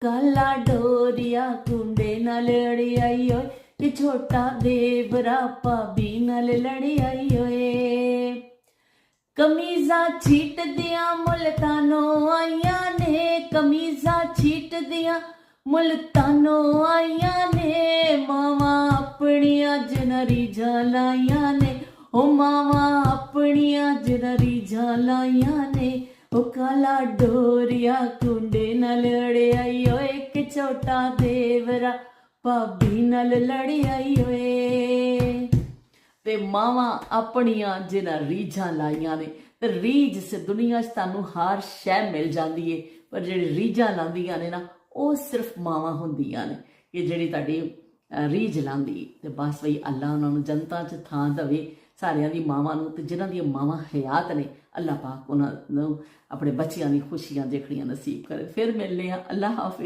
काला डोरिया कुंडे नाल लड़ी आई ओए, कि छोटा देवरा भाभी नाल लड़ी आई ओए। कमीजा छीट दिया मुल्तानों आइया ने, कमीजा छीट दिया मुल्तानों आइया ने, मावा अपनिया जनरी झालाइया ने, ओ मावा अपनिया जनरी झालाइया ने। ओ काला डोरिया कुंडे नाल लड़ी आई ओए, कि छोटा देवरा भाभी नाल लड़ी आई ओए। ते मावां अपनियां जिन्हां रीझां लाइयां ने, ते रीझ से दुनिया 'ਚ ਤੁਹਾਨੂੰ हर शै मिल जाती है, पर ਜਿਹੜੀ ਰੀਝਾਂ ਲਾਉਂਦੀਆਂ ਨੇ ਨਾ ਉਹ ਸਿਰਫ ਮਾਵਾਂ ਹੁੰਦੀਆਂ ਨੇ ਕਿ ਜਿਹੜੀ ਤੁਹਾਡੀ ਰੀਝ ਲਾਉਂਦੀ। ਤੇ ਬਸ ਬਈ ਅੱਲਾ ਉਹਨਾਂ ਨੂੰ ਜਨਤਾਂ 'ਚ ਥਾਂ ਦੇਵੇ, ਸਾਰਿਆਂ ਦੀ ਮਾਵਾਂ ਨੂੰ, ਤੇ ਜਿਨ੍ਹਾਂ ਦੀਆਂ ਮਾਵਾਂ ਹਯਾਤ ਨੇ ਅੱਲਾ ਪਾਕ ਉਹਨਾਂ ਨੂੰ ਆਪਣੇ ਬੱਚਿਆਂ ਦੀ ਖੁਸ਼ੀਆਂ ਦੇਖਣੀਆਂ ਨਸੀਬ ਕਰੇ। ਫਿਰ ਮਿਲਨੇ ਆ, ਅੱਲਾ ਹਾਫਿਜ਼।